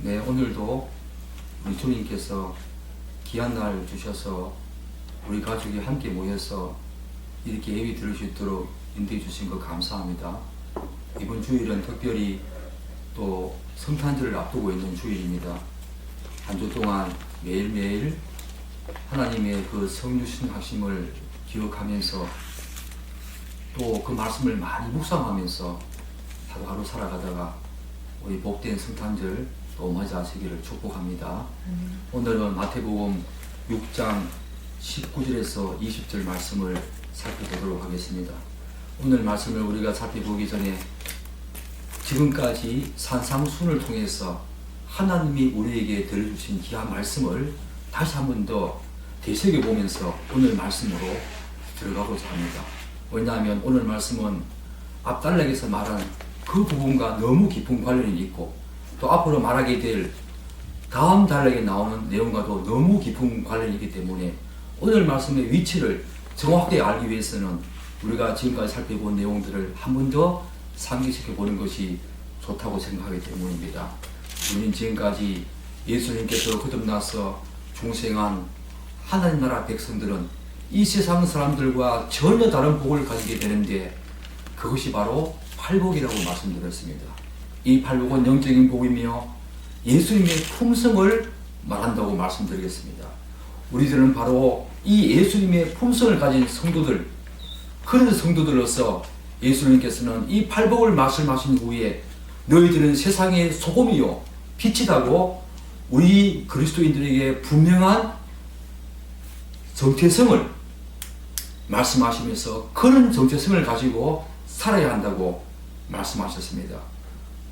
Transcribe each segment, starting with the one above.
네, 오늘도 우리 주님께서 귀한 날 주셔서 우리 가족이 함께 모여서 이렇게 예배 들을 수 있도록 인도해 주신 것 감사합니다. 이번 주일은 특별히 또 성탄절을 앞두고 있는 주일입니다. 한 주 동안 매일매일 하나님의 그 성육신하심을 기억하면서 또 그 말씀을 많이 묵상하면서 하루하루 살아가다가 우리 복된 성탄절 또 맞이하시기를 축복합니다. 오늘은 마태복음 6장 19절에서 20절 말씀을 살펴보도록 하겠습니다. 오늘 말씀을 우리가 살펴보기 전에 지금까지 산상순을 통해서 하나님이 우리에게 들려주신 귀한 말씀을 다시 한 번 더 되새겨보면서 오늘 말씀으로 들어가고자 합니다. 왜냐하면 오늘 말씀은 앞단락에서 말한 그 부분과 너무 깊은 관련이 있고 또 앞으로 말하게 될 다음 단락에 나오는 내용과도 너무 깊은 관련이 있기 때문에 오늘 말씀의 위치를 정확하게 알기 위해서는 우리가 지금까지 살펴본 내용들을 한 번 더 상기시켜 보는 것이 좋다고 생각하기 때문입니다. 우리는 지금까지 예수님께서 거듭나서 중생한 하나님 나라 백성들은 이 세상 사람들과 전혀 다른 복을 가지게 되는데 그것이 바로 팔복이라고 말씀드렸습니다. 이 팔복은 영적인 복이며 예수님의 품성을 말한다고 말씀드리겠습니다. 우리들은 바로 이 예수님의 품성을 가진 성도들, 그런 성도들로서 예수님께서는 이 팔복을 말씀하신 후에 너희들은 세상의 소금이요 빛이라고 우리 그리스도인들에게 분명한 정체성을 말씀하시면서 그런 정체성을 가지고 살아야 한다고 말씀하셨습니다.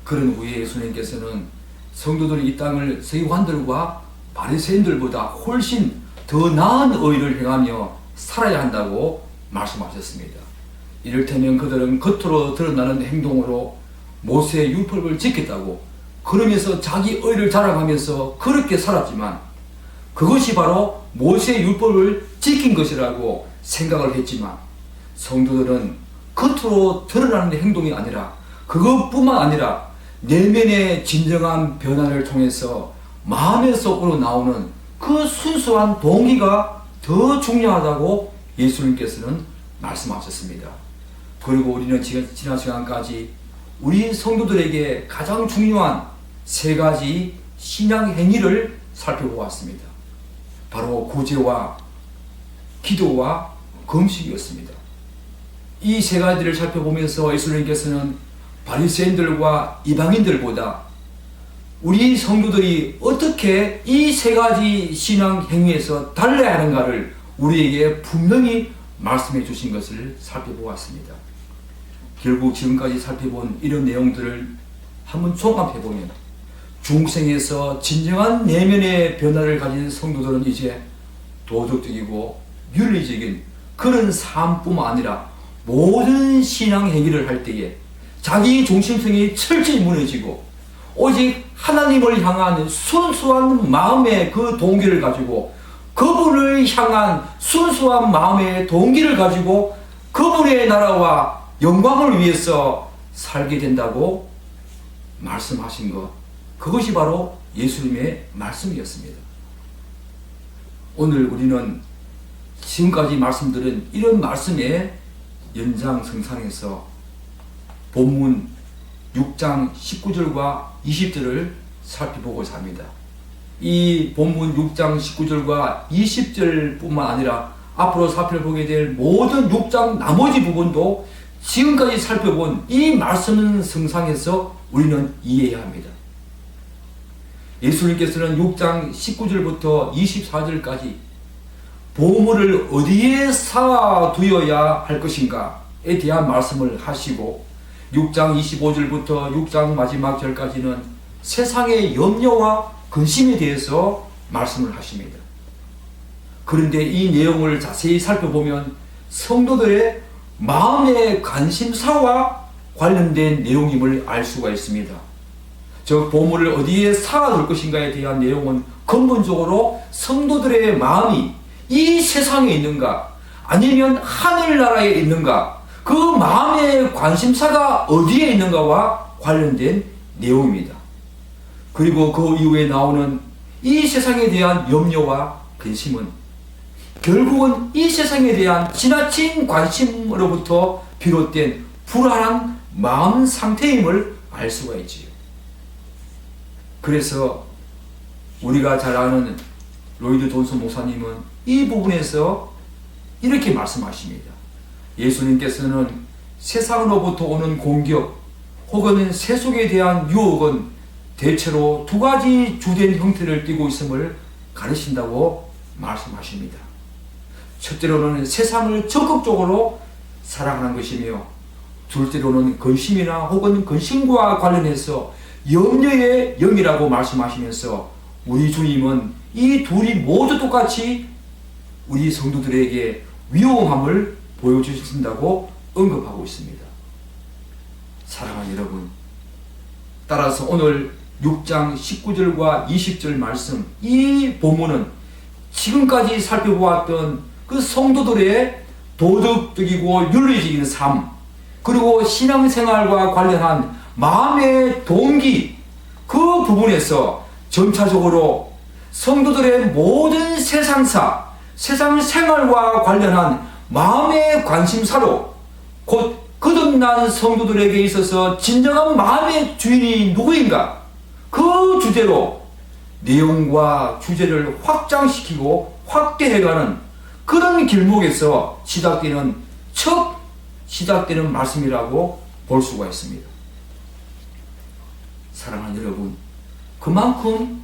그런 후에 예수님께서는 성도들이 이 땅을 서기관들과 바리새인들보다 훨씬 더 나은 의를 행하며 살아야 한다고 말씀하셨습니다. 이를테면 그들은 겉으로 드러나는 행동으로 모세의 율법을 지켰다고 그러면서 자기 의를 자랑하면서 그렇게 살았지만 그것이 바로 모세의 율법을 지킨 것이라고 생각을 했지만 성도들은 겉으로 드러나는 행동이 아니라 그것뿐만 아니라 내면의 진정한 변화를 통해서 마음의 속으로 나오는 그 순수한 동기가 더 중요하다고 예수님께서는 말씀하셨습니다. 그리고 우리는 지난 시간까지 우리 성도들에게 가장 중요한 세 가지 신앙 행위를 살펴보았습니다. 바로 구제와 기도와 금식이었습니다. 이 세 가지를 살펴보면서 예수님께서는 바리새인들과 이방인들보다 우리 성도들이 어떻게 이 세 가지 신앙 행위에서 달라야 하는가를 우리에게 분명히 말씀해 주신 것을 살펴보았습니다. 결국 지금까지 살펴본 이런 내용들을 한번 종합해보면 중생에서 진정한 내면의 변화를 가진 성도들은 이제 도덕적이고 윤리적인 그런 삶뿐만 아니라 모든 신앙 행위를 할 때에 자기 중심성이 철저히 무너지고 오직 하나님을 향한 순수한 마음의 그 동기를 가지고 그분을 향한 순수한 마음의 동기를 가지고 그분의 나라와 영광을 위해서 살게 된다고 말씀하신 것, 그것이 바로 예수님의 말씀이었습니다. 오늘 우리는 지금까지 말씀드린 이런 말씀의 연장선상에서 본문 6장 19절과 20절을 살펴보고자 합니다. 이 본문 6장 19절과 20절뿐만 아니라 앞으로 살펴보게 될 모든 6장 나머지 부분도 지금까지 살펴본 이 말씀 성상에서 우리는 이해해야 합니다. 예수님께서는 6장 19절부터 24절까지 보물을 어디에 쌓아두어야 할 것인가에 대한 말씀을 하시고 6장 25절부터 6장 마지막 절까지는 세상의 염려와 근심에 대해서 말씀을 하십니다. 그런데 이 내용을 자세히 살펴보면 성도들의 마음의 관심사와 관련된 내용임을 알 수가 있습니다. 저 보물을 어디에 쌓아둘 것인가에 대한 내용은 근본적으로 성도들의 마음이 이 세상에 있는가 아니면 하늘나라에 있는가 그 마음의 관심사가 어디에 있는가와 관련된 내용입니다. 그리고 그 이후에 나오는 이 세상에 대한 염려와 근심은 결국은 이 세상에 대한 지나친 관심으로부터 비롯된 불안한 마음 상태임을 알 수가 있지요. 그래서 우리가 잘 아는 로이드 존슨 목사님은 이 부분에서 이렇게 말씀하십니다. 예수님께서는 세상으로부터 오는 공격 혹은 세속에 대한 유혹은 대체로 두 가지 주된 형태를 띠고 있음을 가르친다고 말씀하십니다. 첫째로는 세상을 적극적으로 사랑하는 것이며, 둘째로는 근심이나 혹은 근심과 관련해서 염려의 영이라고 말씀하시면서 우리 주님은 이 둘이 모두 똑같이 우리 성도들에게 위험함을 보여주신다고 언급하고 있습니다. 사랑하는 여러분, 따라서 오늘 6장 19절과 20절 말씀, 이 본문은 지금까지 살펴보았던 그 성도들의 도덕적이고 윤리적인 삶, 그리고 신앙생활과 관련한 마음의 동기, 그 부분에서 점차적으로 성도들의 모든 세상사, 세상 생활과 관련한 마음의 관심사로 곧 거듭난 성도들에게 있어서 진정한 마음의 주인이 누구인가, 그 주제로 내용과 주제를 확장시키고 확대해가는 그런 길목에서 시작되는 말씀이라고 볼 수가 있습니다. 사랑하는 여러분, 그만큼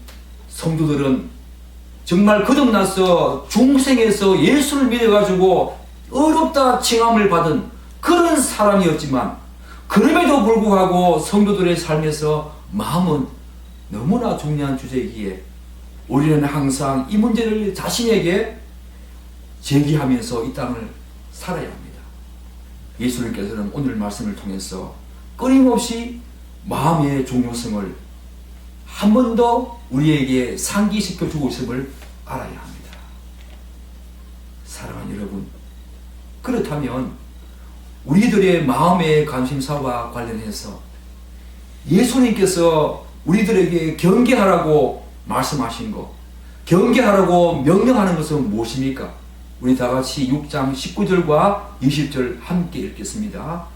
성도들은 정말 거듭나서 중생에서 예수를 믿어가지고 어렵다 칭함을 받은 그런 사람이었지만, 그럼에도 불구하고 성도들의 삶에서 마음은 너무나 중요한 주제이기에 우리는 항상 이 문제를 자신에게 제기하면서 이 땅을 살아야 합니다. 예수님께서는 오늘 말씀을 통해서 끊임없이 마음의 중요성을 한 번 더 우리에게 상기시켜 주고 있음을 알아야 합니다. 사랑하는 여러분, 그렇다면 우리들의 마음의 관심사와 관련해서 예수님께서 우리들에게 경계하라고 말씀하신 것, 경계하라고 명령하는 것은 무엇입니까? 우리 다 같이 6장 19절과 20절 함께 읽겠습니다.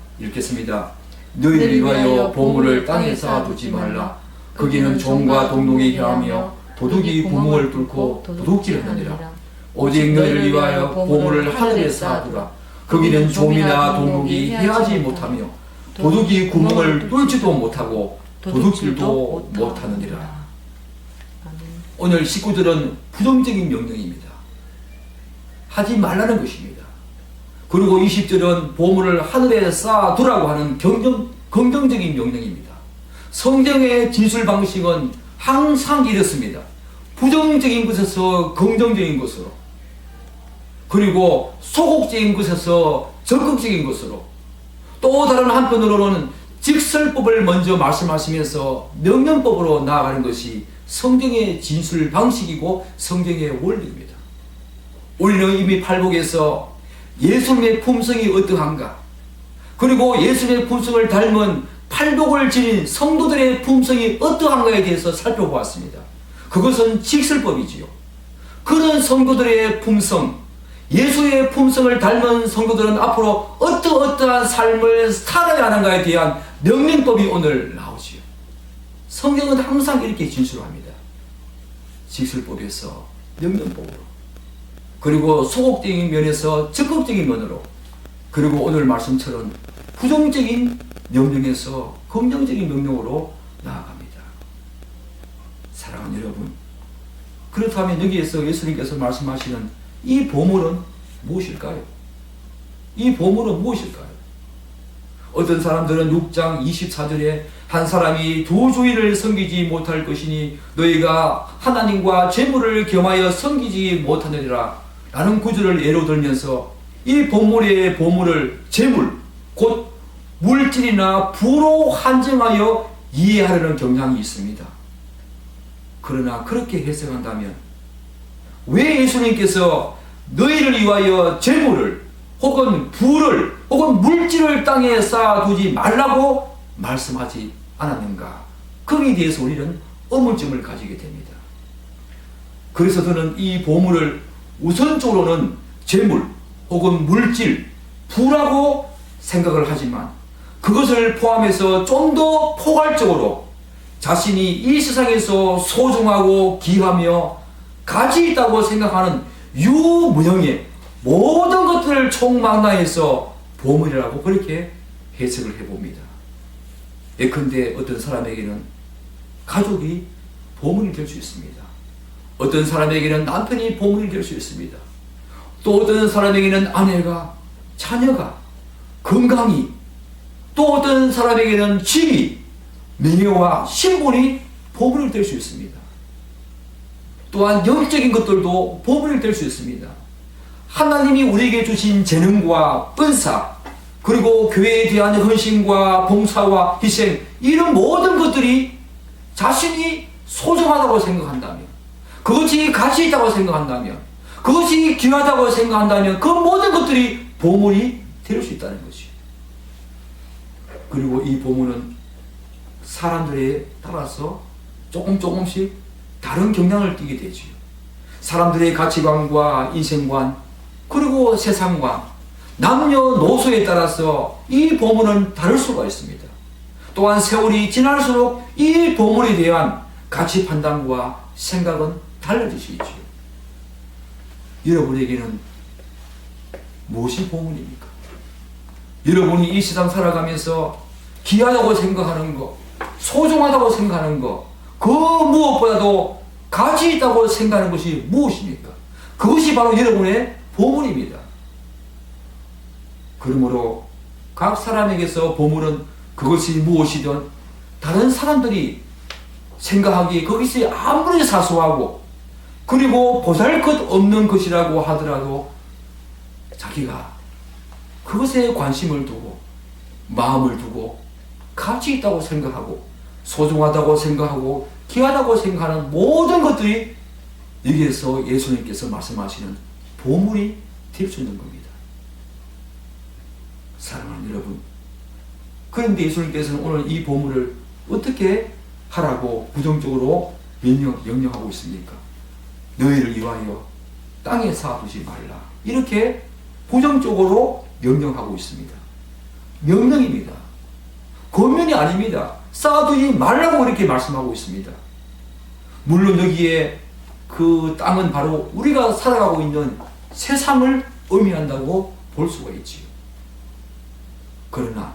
너희를 위하여 보물을 땅에 쌓아두지 말라. 거기는 종과 동독이 향하며 도둑이 구멍을 뚫고 도둑질하느니라. 오직 너희를 위하여 보물을 하늘에 쌓아두라. 거기는 좀이나 동독이 해하지 못하며 도둑이 구멍을 뚫지도 못하고 도둑질도 못하느니라. 오늘 19절은 부정적인 명령입니다. 하지 말라는 것입니다. 그리고 20절은 보물을 하늘에 쌓아두라고 하는 긍정적인 명령입니다. 성경의 진술 방식은 항상 이렇습니다. 부정적인 것에서 긍정적인 것으로, 그리고 소극적인 것에서 적극적인 것으로, 또 다른 한편으로는 직설법을 먼저 말씀하시면서 명령법으로 나아가는 것이 성경의 진술 방식이고 성경의 원리입니다. 우리는 이미 팔복에서 예수님의 품성이 어떠한가, 그리고 예수님의 품성을 닮은 팔복을 지닌 성도들의 품성이 어떠한가에 대해서 살펴보았습니다. 그것은 직설법이지요. 그런 성도들의 품성, 예수의 품성을 닮은 성도들은 앞으로 어떠한 삶을 살아야 하는가에 대한 명령법이 오늘 나오지요. 성경은 항상 이렇게 진술합니다. 직설법에서 명령법으로, 그리고 소극적인 면에서 적극적인 면으로, 그리고 오늘 말씀처럼 부정적인 명령에서 긍정적인 명령으로 나아갑니다. 사랑하는 여러분, 그렇다면 여기에서 예수님께서 말씀하시는 이 보물은 무엇일까요? 이 보물은 무엇일까요? 어떤 사람들은 6장 24절에 한 사람이 두 주인을 섬기지 못할 것이니 너희가 하나님과 재물을 겸하여 섬기지 못하느니라 라는 구절을 예로 들면서 이 본문의 보물을 재물, 곧 물질이나 부로 한정하여 이해하려는 경향이 있습니다. 그러나 그렇게 해석한다면 왜 예수님께서 너희를 위하여 재물을 혹은 부를 혹은 물질을 땅에 쌓아두지 말라고 말씀하지 않았는가? 거기에 대해서 우리는 의문점을 가지게 됩니다. 그래서 저는 이 보물을 우선적으로는 재물 혹은 물질, 부라고 생각을 하지만 그것을 포함해서 좀 더 포괄적으로 자신이 이 세상에서 소중하고 귀하며 가치 있다고 생각하는 유무형의 모든 것들을 총망라해서 보물이라고 그렇게 해석을 해봅니다. 예컨대 어떤 사람에게는 가족이 보물이 될 수 있습니다. 어떤 사람에게는 남편이 보물이 될 수 있습니다. 또 어떤 사람에게는 아내가, 자녀가, 건강이, 또 어떤 사람에게는 집이, 명예와 신분이 보물이 될 수 있습니다. 또한 영적인 것들도 보물이 될 수 있습니다. 하나님이 우리에게 주신 재능과 은사, 그리고 교회에 대한 헌신과 봉사와 희생, 이런 모든 것들이 자신이 소중하다고 생각한다면, 그것이 가치 있다고 생각한다면, 그것이 귀하다고 생각한다면 그 모든 것들이 보물이 될 수 있다는 것이에요. 그리고 이 보물은 사람들에 따라서 조금씩 다른 경향을 띠게 되지요. 사람들의 가치관과 인생관, 그리고 세상관, 남녀노소에 따라서 이 보물은 다를 수가 있습니다. 또한 세월이 지날수록 이 보물에 대한 가치 판단과 생각은 달라질 수 있지요. 여러분에게는 무엇이 보물입니까? 여러분이 이 세상 살아가면서 귀하다고 생각하는 것, 소중하다고 생각하는 것, 그 무엇보다도 가치 있다고 생각하는 것이 무엇입니까? 그것이 바로 여러분의 보물입니다. 그러므로 각 사람에게서 보물은 그것이 무엇이든 다른 사람들이 생각하기에 그것이 아무리 사소하고 그리고 보잘것없는 것이라고 하더라도 자기가 그것에 관심을 두고 마음을 두고 가치 있다고 생각하고 소중하다고 생각하고 귀하다고 생각하는 모든 것들이 여기에서 예수님께서 말씀하시는 보물이 될 수 있는 겁니다. 사랑하는 여러분, 그런데 예수님께서는 오늘 이 보물을 어떻게 하라고 부정적으로 명령하고 있습니까? 너희를 위하여 땅에 쌓아두지 말라, 이렇게 부정적으로 명령하고 있습니다. 명령입니다. 권면이 아닙니다. 쌓아두지 말라고 이렇게 말씀하고 있습니다. 물론 여기에 그 땅은 바로 우리가 살아가고 있는 세상을 의미한다고 볼 수가 있지요. 그러나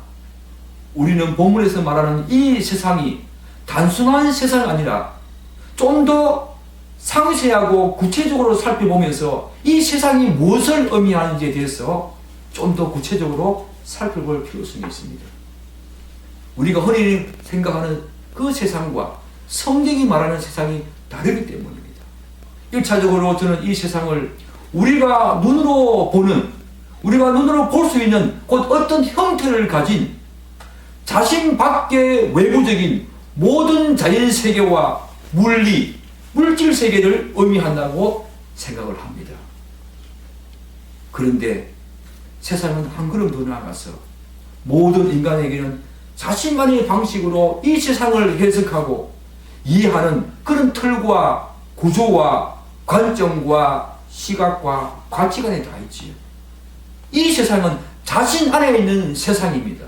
우리는 본문에서 말하는 이 세상이 단순한 세상이 아니라 좀 더 상세하고 구체적으로 살펴보면서 이 세상이 무엇을 의미하는지에 대해서 좀 더 구체적으로 살펴볼 필요성이 있습니다. 우리가 흔히 생각하는 그 세상과 성경이 말하는 세상이 다르기 때문입니다. 1차적으로 저는 이 세상을 우리가 눈으로 볼 수 있는 곧 어떤 형태를 가진 자신 밖의 외부적인 모든 자연 세계와 물질 세계를 의미한다고 생각을 합니다. 그런데 세상은 한 걸음 더 나아가서 모든 인간에게는 자신만의 방식으로 이 세상을 해석하고 이해하는 그런 틀과 구조와 관점과 시각과 가치관이 다 있지요. 이 세상은 자신 안에 있는 세상입니다.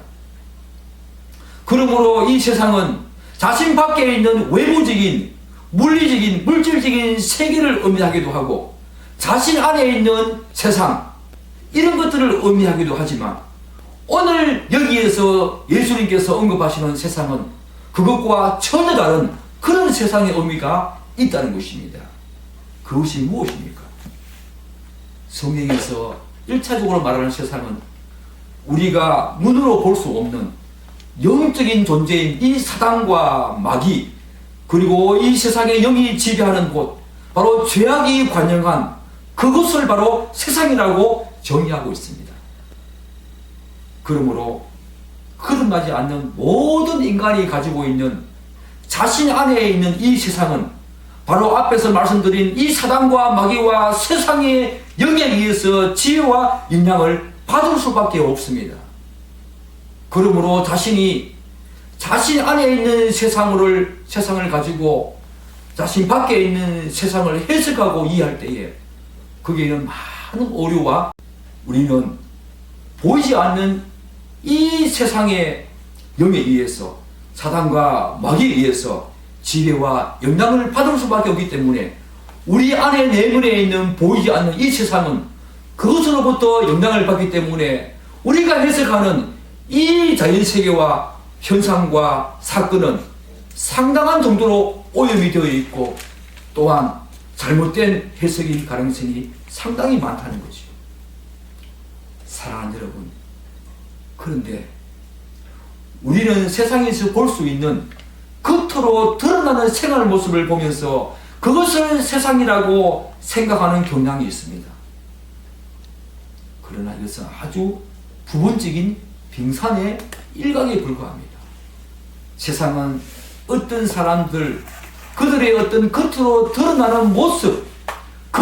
그러므로 이 세상은 자신 밖에 있는 외부적인 물리적인 물질적인 세계를 의미하기도 하고 자신 안에 있는 세상, 이런 것들을 의미하기도 하지만 오늘 여기에서 예수님께서 언급하시는 세상은 그것과 전혀 다른 그런 세상의 의미가 있다는 것입니다. 그것이 무엇입니까? 성경에서 1차적으로 말하는 세상은 우리가 눈으로 볼 수 없는 영적인 존재인 이 사단과 마귀, 그리고 이 세상의 영이 지배하는 곳, 바로 죄악이 관영한 그것을 바로 세상이라고 정의하고 있습니다. 그러므로 거듭나지 않는 모든 인간이 가지고 있는 자신 안에 있는 이 세상은 바로 앞에서 말씀드린 이 사단과 마귀와 세상의 영에 의해서 지혜와 영향을 받을 수밖에 없습니다. 그러므로 자신이 자신 안에 있는 세상을 가지고 자신 밖에 있는 세상을 해석하고 이해할 때에 거기에는 많은 오류와 우리는 보이지 않는 이 세상의 영에 의해서 사단과 마귀에 의해서 지배와 영향을 받을 수밖에 없기 때문에 우리 안에 내면에 있는 보이지 않는 이 세상은 그것으로부터 영향을 받기 때문에 우리가 해석하는 이 자연세계와 현상과 사건은 상당한 정도로 오염이 되어 있고 또한 잘못된 해석일 가능성이 상당히 많다는 거죠. 사랑하는 여러분, 그런데 우리는 세상에서 볼 수 있는 겉으로 드러나는 생활 모습을 보면서 그것을 세상이라고 생각하는 경향이 있습니다. 그러나 이것은 아주 부분적인 빙산의 일각에 불과합니다. 세상은 어떤 사람들, 그들의 어떤 겉으로 드러나는 모습, 그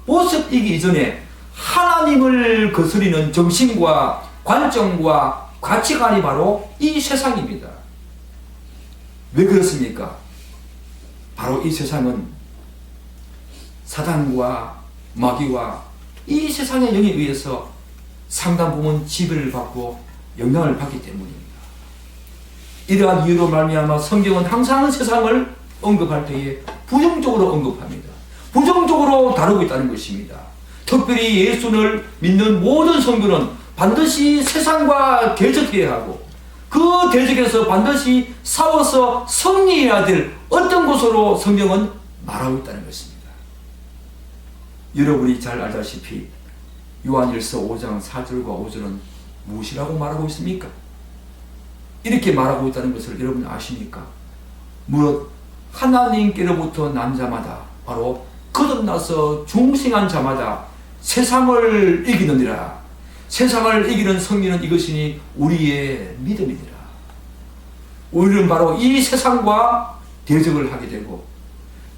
모습이기 이전에 하나님을 거스리는 정신과 관점과 가치관이 바로 이 세상입니다. 왜 그렇습니까? 바로 이 세상은 사단과 마귀와 이 세상의 영에 의해서 상당 부분 지배를 받고 영향을 받기 때문입니다. 이러한 이유로 말미암아 성경은 항상 세상을 언급할 때에 부정적으로 언급합니다. 부정적으로 다루고 있다는 것입니다. 특별히 예수를 믿는 모든 성도는 반드시 세상과 대적해야 하고 그 대적에서 반드시 싸워서 승리해야 될 어떤 것으로 성경은 말하고 있다는 것입니다. 여러분이 잘 알다시피 요한일서 5장 4절과 5절은 무엇이라고 말하고 있습니까? 이렇게 말하고 있다는 것을 여러분 아십니까? 무릇 하나님께로부터 난 자마다 바로 거듭나서 중생한 자마다 세상을 이기느니라. 세상을 이기는 승리는 이것이니 우리의 믿음이니라. 우리는 바로 이 세상과 대적을 하게 되고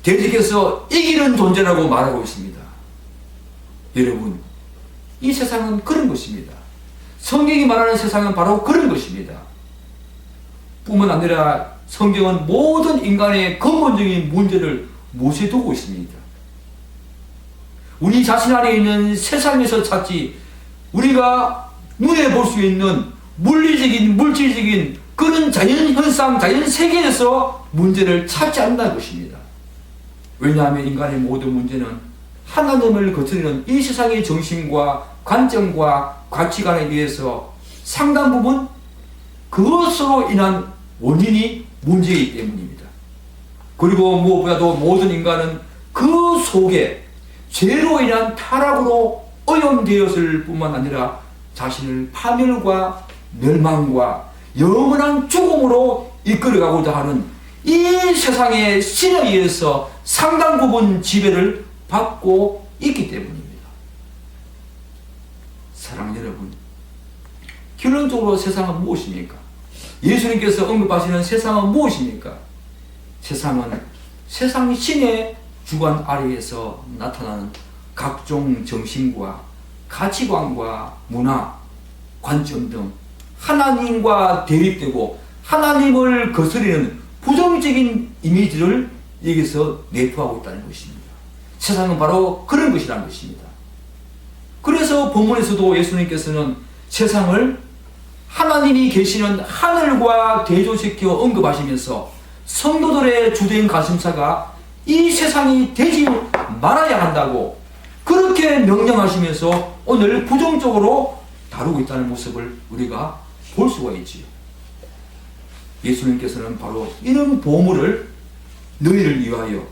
대적에서 이기는 존재라고 말하고 있습니다. 여러분, 이 세상은 그런 것입니다. 성경이 말하는 세상은 바로 그런 것입니다. 뿐만 아니라 성경은 모든 인간의 근본적인 문제를 무엇에 두고 있습니다. 우리 자신 안에 있는 세상에서 찾지 우리가 눈에 볼 수 있는 물리적인 물질적인 그런 자연현상 자연세계에서 문제를 찾지 않는다는 것입니다. 왜냐하면 인간의 모든 문제는 하나님을 거스르는 이 세상의 정신과 관점과 가치관에 의해서 상당 부분 그것으로 인한 원인이 문제이기 때문입니다. 그리고 무엇보다도 모든 인간은 그 속에 죄로 인한 타락으로 오염되었을 뿐만 아니라 자신을 파멸과 멸망과 영원한 죽음으로 이끌어가고자 하는 이 세상의 신에 의해서 상당 부분 지배를 받고 있기 때문입니다. 사랑하는 여러분, 결론적으로 세상은 무엇입니까? 예수님께서 언급하시는 세상은 무엇입니까? 세상은 세상 신의 주관 아래에서 나타나는 각종 정신과 가치관과 문화, 관점 등 하나님과 대립되고 하나님을 거스르는 부정적인 이미지를 여기서 내포하고 있다는 것입니다. 세상은 바로 그런 것이라는 것입니다. 그래서 본문에서도 예수님께서는 세상을 하나님이 계시는 하늘과 대조시켜 언급하시면서 성도들의 주된 관심사가 이 세상이 되지 말아야 한다고 그렇게 명령하시면서 오늘 부정적으로 다루고 있다는 모습을 우리가 볼 수가 있지요. 예수님께서는 바로 이런 보물을 너희를 위하여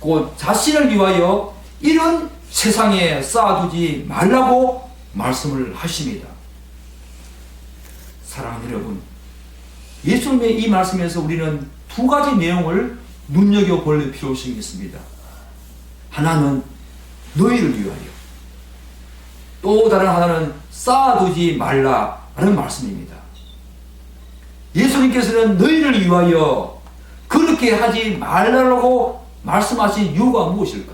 곧 자신을 위하여 이런 세상에 쌓아두지 말라고 말씀을 하십니다. 사랑하는 여러분, 예수님의 이 말씀에서 우리는 두 가지 내용을 눈여겨볼 필요성이 있습니다. 하나는 너희를 위하여, 또 다른 하나는 쌓아두지 말라라는 말씀입니다. 예수님께서는 너희를 위하여 그렇게 하지 말라고 말씀하신 이유가 무엇일까?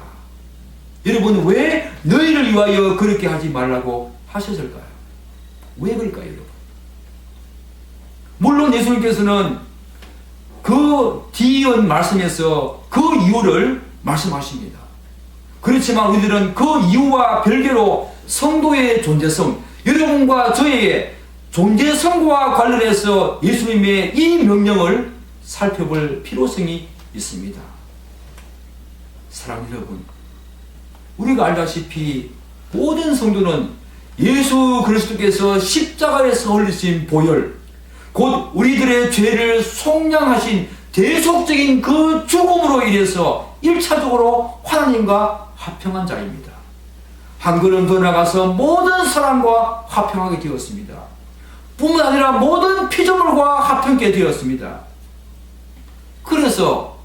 여러분, 왜 너희를 위하여 그렇게 하지 말라고 하셨을까요? 왜 그럴까요, 여러분? 물론 예수님께서는 그 뒤이은 말씀에서 그 이유를 말씀하십니다. 그렇지만 우리들은 그 이유와 별개로 성도의 존재성, 여러분과 저의 존재성과 관련해서 예수님의 이 명령을 살펴볼 필요성이 있습니다. 사랑하는 여러분, 우리가 알다시피 모든 성도는 예수 그리스도께서 십자가에서 흘리신 보혈, 곧 우리들의 죄를 속량하신 대속적인 그 죽음으로 인해서 1차적으로 하나님과 화평한 자입니다. 한 걸음 더 나가서 모든 사람과 화평하게 되었습니다. 뿐만 아니라 모든 피조물과 화평케 되었습니다. 그래서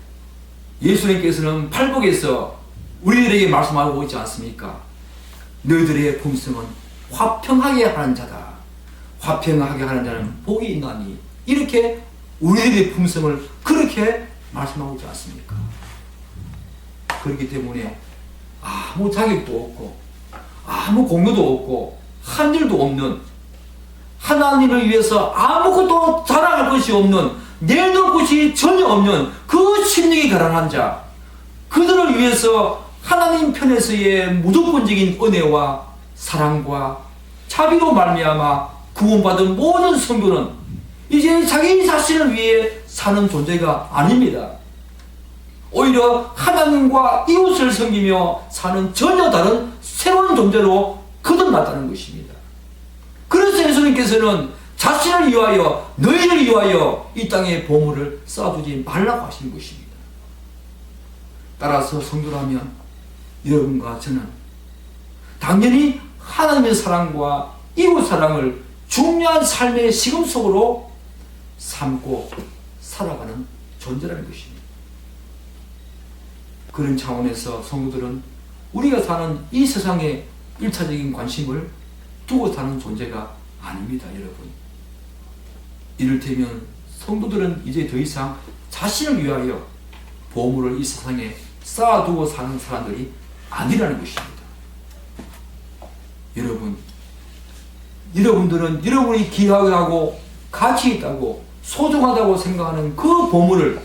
예수님께서는 팔복에서 우리들에게 말씀하고 있지 않습니까? 너희들의 품성은 화평하게 하는 자다. 화평하게 하는 자는 복이 있나니. 이렇게 우리들의 품성을 그렇게 말씀하고 있지 않습니까? 그렇기 때문에 아무 자격도 없고 아무 공로도 없고 한 일도 없는, 하나님을 위해서 아무것도 자랑할 것이 없는, 내놓을 것이 전혀 없는 그 심령이 가난한 자, 그들을 위해서 하나님 편에서의 무조건적인 은혜와 사랑과 자비로 말미암아 구원받은 모든 성도는 이제 자기 자신을 위해 사는 존재가 아닙니다. 오히려 하나님과 이웃을 섬기며 사는 전혀 다른 새로운 존재로 거듭났다는 것입니다. 그래서 예수님께서는 자신을 위하여, 너희를 위하여 이 땅에 보물을 쌓아두지 말라고 하신 것입니다. 따라서 성도라면 여러분과 저는 당연히 하나님의 사랑과 이웃 사랑을 중요한 삶의 시금 속으로 삼고 살아가는 존재라는 것입니다. 그런 차원에서 성도들은 우리가 사는 이 세상에 일차적인 관심을 두고 사는 존재가 아닙니다, 여러분. 이를테면 성도들은 이제 더 이상 자신을 위하여 보물을 이 세상에 쌓아두고 사는 사람들이 아니라는 것입니다. 여러분들은 여러분이 귀하고 가치 있다고 소중하다고 생각하는 그 보물을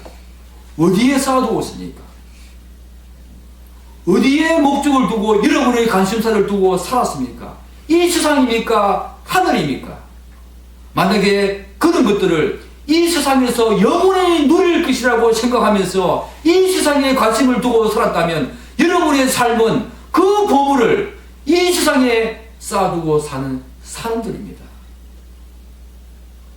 어디에 쌓아두고 있습니까? 어디에 목적을 두고 여러분의 관심사를 두고 살았습니까? 이 세상입니까? 하늘입니까? 만약에 그런 것들을 이 세상에서 영원히 누릴 것이라고 생각하면서 이 세상에 관심을 두고 살았다면 여러분의 삶은 그 보물을 이 세상에 쌓아두고 사는 사람들입니다.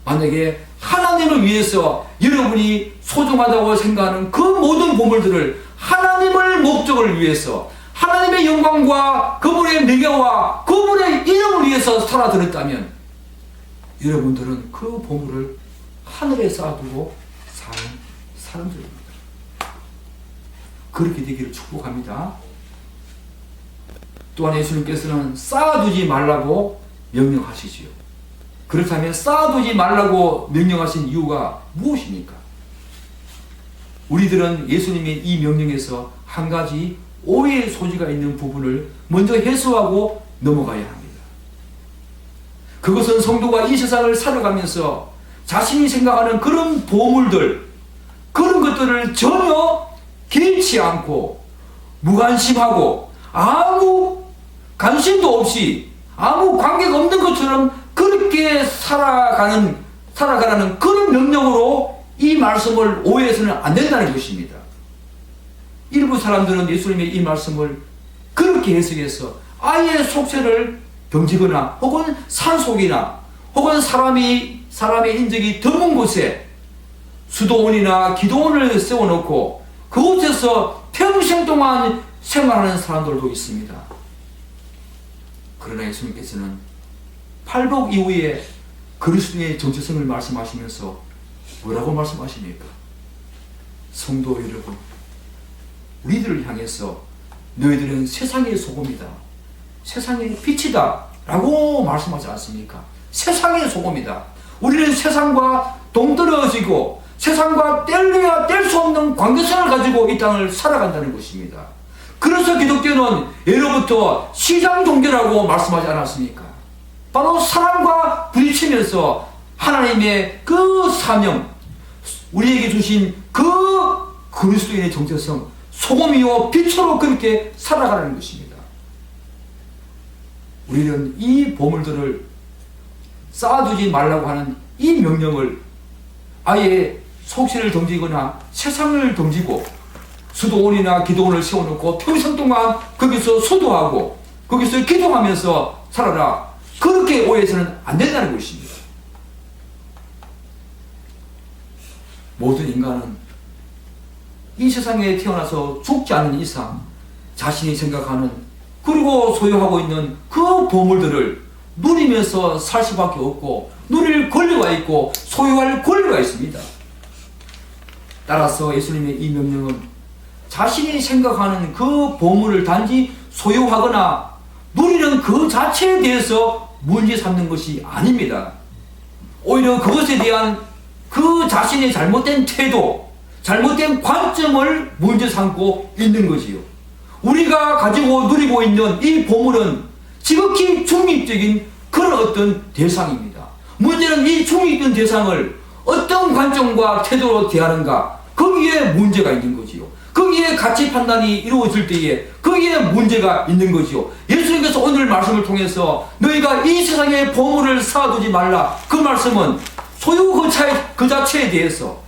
만약에 하나님을 위해서 여러분이 소중하다고 생각하는 그 모든 보물들을 하나님을 목적을 위해서, 하나님의 영광과 그분의 명예와 그분의 이름을 위해서 살아들었다면 여러분들은 그 보물을 하늘에 쌓아두고 사는 사람들입니다. 그렇게 되기를 축복합니다. 또한 예수님께서는 쌓아두지 말라고 명령하시지요. 그렇다면 쌓아두지 말라고 명령하신 이유가 무엇입니까? 우리들은 예수님의 이 명령에서 한 가지 오해의 소지가 있는 부분을 먼저 해소하고 넘어가야 합니다. 그것은 성도가 이 세상을 살아가면서 자신이 생각하는 그런 보물들, 그런 것들을 전혀 개의치 않고 무관심하고 아무 관심도 없이 아무 관계가 없는 것처럼 그렇게 살아가라는 그런 명령으로 이 말씀을 오해해서는 안 된다는 것입니다. 일부 사람들은 예수님의 이 말씀을 그렇게 해석해서 아예 속세를 던지거나 혹은 산속이나 혹은 사람의 인적이 드문 곳에 수도원이나 기도원을 세워놓고 그곳에서 평생 동안 생활하는 사람들도 있습니다. 그러나 예수님께서는 팔복 이후에 그리스도의 정체성을 말씀하시면서 뭐라고 말씀하십니까? 성도 여러분, 우리들을 향해서 너희들은 세상의 소금이다, 세상의 빛이다 라고 말씀하지 않습니까? 세상의 소금이다. 우리는 세상과 동떨어지고 세상과 뗄래야 뗄 수 없는 관계성을 가지고 이 땅을 살아간다는 것입니다. 그래서 기독교는 예로부터 시장 종교라고 말씀하지 않았습니까? 바로 사람과 부딪히면서 하나님의 그 사명, 우리에게 주신 그 그리스도인의 정체성, 소금이요 빛으로 그렇게 살아가라는 것입니다. 우리는 이 보물들을 쌓아두지 말라고 하는 이 명령을 아예 속세를 던지거나 세상을 던지고 수도원이나 기도원을 세워놓고 평생 동안 거기서 수도하고 거기서 기도하면서 살아라, 그렇게 오해해서는 안 된다는 것입니다. 모든 인간은 이 세상에 태어나서 죽지 않는 이상 자신이 생각하는 그리고 소유하고 있는 그 보물들을 누리면서 살 수밖에 없고 누릴 권리가 있고 소유할 권리가 있습니다. 따라서 예수님의 이 명령은 자신이 생각하는 그 보물을 단지 소유하거나 누리는 그 자체에 대해서 문제 삼는 것이 아닙니다. 오히려 그것에 대한 그 자신의 잘못된 태도, 잘못된 관점을 문제 삼고 있는 것이요. 우리가 가지고 누리고 있는 이 보물은 지극히 중립적인 그런 어떤 대상입니다. 문제는 이 중립적인 대상을 어떤 관점과 태도로 대하는가, 거기에 문제가 있는 거지요. 거기에 가치 판단이 이루어질 때에 거기에 문제가 있는 거지요. 예수님께서 오늘 말씀을 통해서 너희가 이 세상에 보물을 쌓아두지 말라, 그 말씀은 소유 그 자체에 대해서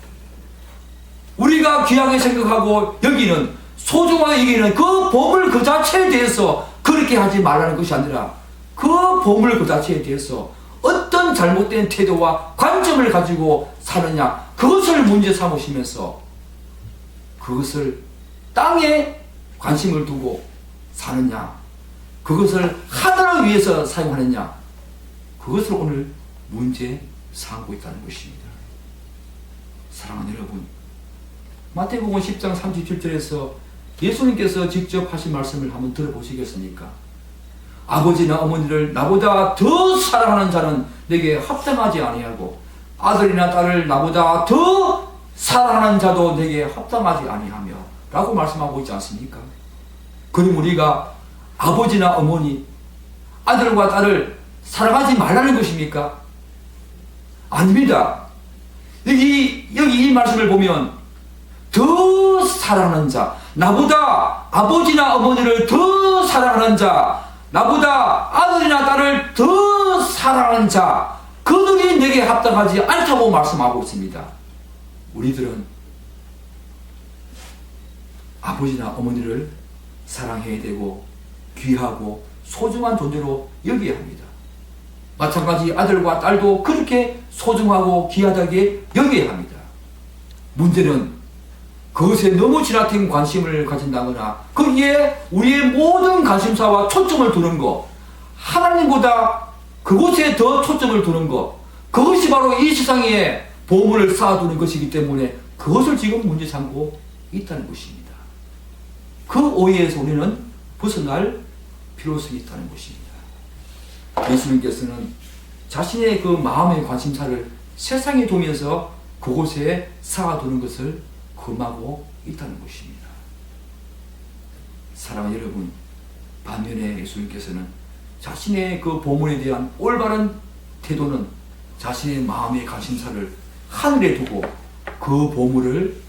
우리가 귀하게 생각하고 여기는 소중하게 여기는 그 보물 그 자체에 대해서 그렇게 하지 말라는 것이 아니라 그 보물 그 자체에 대해서 어떤 잘못된 태도와 관점을 가지고 사느냐, 그것을 문제 삼으시면서 그것을 땅에 관심을 두고 사느냐, 그것을 하나를 위해서 사용하느냐, 그것을 오늘 문제 삼고 있다는 것입니다. 사랑하는 여러분, 마태복음 10장 37절에서 예수님께서 직접 하신 말씀을 한번 들어보시겠습니까? 아버지나 어머니를 나보다 더 사랑하는 자는 내게 합당하지 아니하고 아들이나 딸을 나보다 더 사랑하는 자도 내게 합당하지 아니하며 라고 말씀하고 있지 않습니까? 그럼 우리가 아버지나 어머니, 아들과 딸을 사랑하지 말라는 것입니까? 아닙니다. 여기 이 말씀을 보면 더 사랑하는 자, 나보다 아버지나 어머니를 더 사랑하는 자, 나보다 아들이나 딸을 더 사랑하는 자, 그들이 내게 합당하지 않다고 말씀하고 있습니다. 우리들은 아버지나 어머니를 사랑해야 되고 귀하고 소중한 존재로 여겨야 합니다. 마찬가지 아들과 딸도 그렇게 소중하고 귀하다게 여겨야 합니다. 문제는 그것에 너무 지나친 관심을 가진다거나 거기에 우리의 모든 관심사와 초점을 두는 것, 하나님보다 그곳에 더 초점을 두는 것, 그것이 바로 이 세상에 보물을 쌓아두는 것이기 때문에 그것을 지금 문제 삼고 있다는 것입니다. 그 오해에서 우리는 벗어날 필요성이 있다는 것입니다. 예수님께서는 자신의 그 마음의 관심사를 세상에 두면서 그곳에 쌓아두는 것을 금하고 있다는 것입니다. 사랑하는 여러분, 반면에 예수님께서는 자신의 그 보물에 대한 올바른 태도는 자신의 마음의 관심사를 하늘에 두고 그 보물을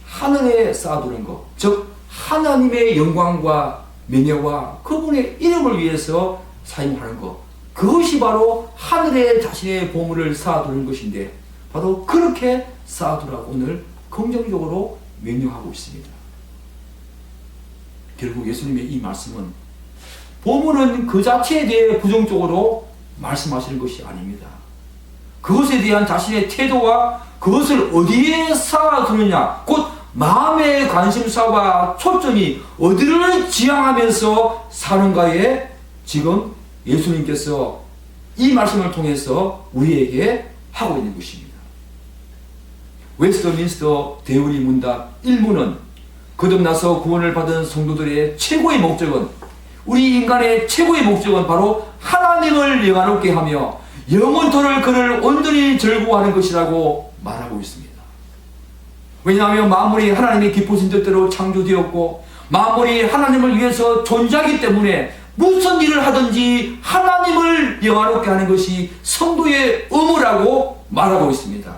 하늘에 쌓아두는 것, 즉 하나님의 영광과 명예와 그분의 이름을 위해서 사용하는 것, 그것이 바로 하늘에 자신의 보물을 쌓아두는 것인데 바로 그렇게 쌓아두라고 오늘 긍정적으로 명령하고 있습니다. 결국 예수님의 이 말씀은 보물은 그 자체에 대해 부정적으로 말씀하시는 것이 아닙니다. 그것에 대한 자신의 태도와 그것을 어디에 쌓아두느냐, 곧 마음의 관심사와 초점이 어디를 지향하면서 사는가에 지금 예수님께서 이 말씀을 통해서 우리에게 하고 있는 것입니다. 웨스트민스터 대의원의 문답 1문은 거듭나서 구원을 받은 성도들의 최고의 목적은, 우리 인간의 최고의 목적은 바로 하나님을 영화롭게 하며 영원토록 그를 온전히 즐거워하는 것이라고 말하고 있습니다. 왜냐하면 만물이 하나님의 기쁘신 뜻대로 창조되었고 만물이 하나님을 위해서 존재하기 때문에 무슨 일을 하든지 하나님을 영화롭게 하는 것이 성도의 의무라고 말하고 있습니다.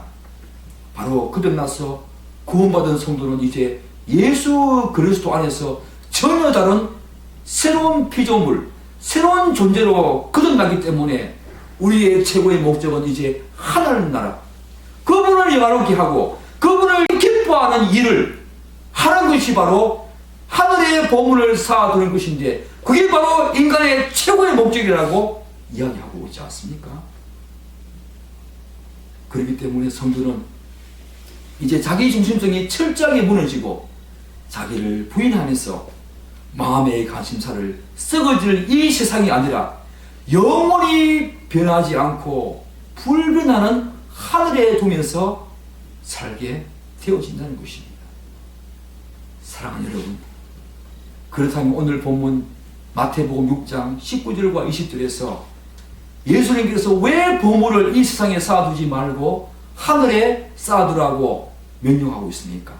바로 거듭나서 구원받은 성도는 이제 예수 그리스도 안에서 전혀 다른 새로운 피조물, 새로운 존재로 거듭나기 때문에 우리의 최고의 목적은 이제 하나님 나라, 그분을 영화롭게 하고 그분을 기뻐하는 일을 하는 것이 바로 하늘의 보물을 쌓아두는 것인데, 그게 바로 인간의 최고의 목적이라고 이야기하고 있지 않습니까? 그렇기 때문에 성도는 이제 자기 중심성이 철저하게 무너지고 자기를 부인하면서 마음의 관심사를 썩어질 이 세상이 아니라 영원히 변하지 않고 불변하는 하늘에 두면서 살게 되어진다는 것입니다. 사랑하는 여러분, 그렇다면 오늘 본문 마태복음 6장 19절과 20절에서 예수님께서 왜 보물을 이 세상에 쌓아두지 말고 하늘에 쌓아두라고 명령하고 있습니까?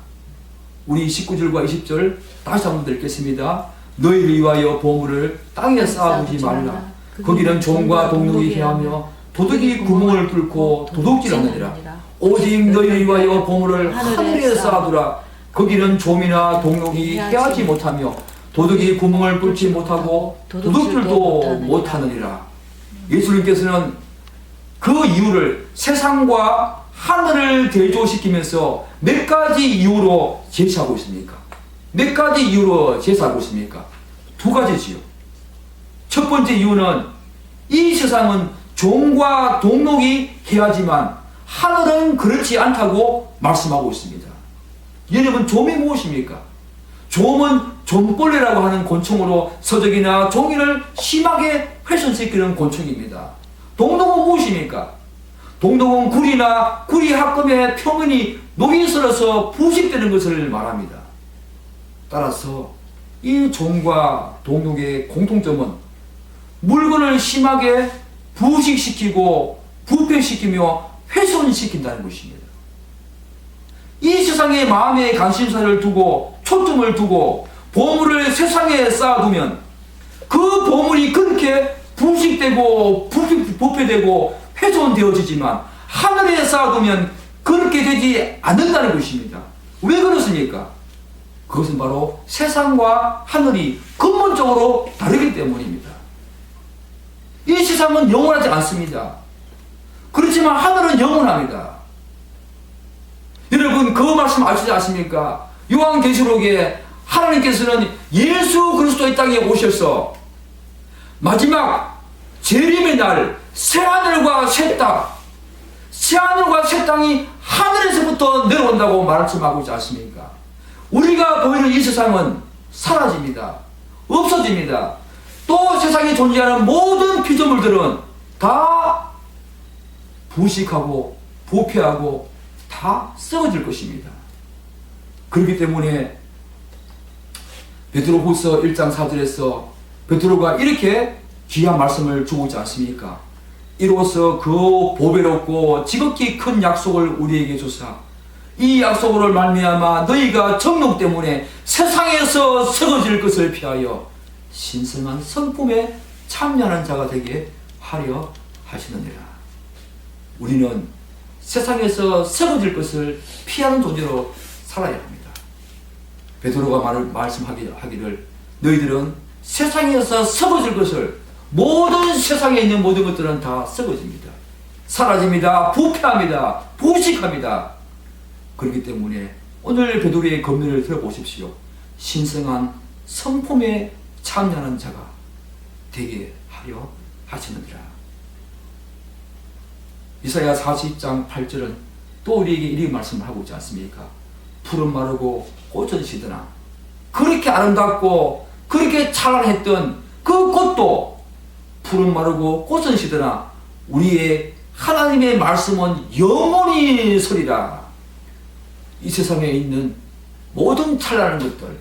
우리 19절과 20절 다시 한번 읽겠습니다. 너희를 위하여 보물을 땅에 쌓아두지 말라. 거기는 종과 동록이 해하며 도둑이 구멍을 뚫고 도둑질하느니라. 오직 너희를 위하여 보물을 하늘에 쌓아두라. 거기는 좀이나 동록이 해하지 못하며 도둑이 구멍을 뚫지 못하고 도둑질도 못하느니라. 예수님께서는 그 이유를 세상과 하늘을 대조시키면서 몇 가지 이유로 제시하고 있습니까? 몇 가지 이유로 제시하고 있습니까? 두 가지지요. 첫 번째 이유는 이 세상은 종과 동록이 해야지만 하늘은 그렇지 않다고 말씀하고 있습니다. 여러분, 좀이 무엇입니까? 좀은 좀벌레라고 하는 곤충으로 서적이나 종이를 심하게 훼손시키는 곤충입니다. 동록은 무엇입니까? 동록은 구리나 구리 합금의 표면이 녹이 슬어서 부식되는 것을 말합니다. 따라서 이 종과 동록의 공통점은 물건을 심하게 부식시키고 부패시키며 훼손시킨다는 것입니다. 이 세상에 마음의 관심사를 두고 초점을 두고 보물을 세상에 쌓아두면 그 보물이 그렇게 부식되고 부패되고 훼손되어지지만 하늘에 쌓아두면 그렇게 되지 않는다는 것입니다. 왜 그렇습니까? 그것은 바로 세상과 하늘이 근본적으로 다르기 때문입니다. 이 세상은 영원하지 않습니다. 그렇지만 하늘은 영원합니다. 여러분, 그 말씀 아시지 않습니까? 요한계시록에 하나님께서는 예수 그리스도 이 땅에 오셔서 마지막 재림의 날 새하늘과 새 땅, 새하늘과 새 땅이 하늘에서부터 내려온다고 말씀하고 있지 않습니까? 우리가 보이는 이 세상은 사라집니다. 없어집니다. 또 세상에 존재하는 모든 피조물들은 다 부식하고 부패하고 다 썩어질 것입니다. 그렇기 때문에 베드로후서 1장 4절에서 베드로가 이렇게 귀한 말씀을 주고 있지 않습니까? 이로써 그 보배롭고 지극히 큰 약속을 우리에게 주사 이 약속으로 말미암아 너희가 정욕 때문에 세상에서 썩어질 것을 피하여 신성한 성품에 참여하는 자가 되게 하려 하시느니라. 우리는 세상에서 썩어질 것을 피하는 존재로 살아야 합니다. 베드로가 말씀하기를 너희들은 세상에서 썩어질 것을, 모든 세상에 있는 모든 것들은 다 썩어집니다. 사라집니다. 부패합니다. 부식합니다. 그렇기 때문에 오늘 베드로의 권면을 들어보십시오. 신성한 성품에 참여하는 자가 되게 하려 하시느니라. 이사야 40장 8절은 또 우리에게 이렇게 말씀을 하고 있지 않습니까? 푸른 마르고 꽃은 시드나 그렇게 아름답고 그렇게 찬란했던 그 꽃도 푸른 마르고 꽃은 시드나 우리의 하나님의 말씀은 영원히 서리라. 이 세상에 있는 모든 찬란한 것들,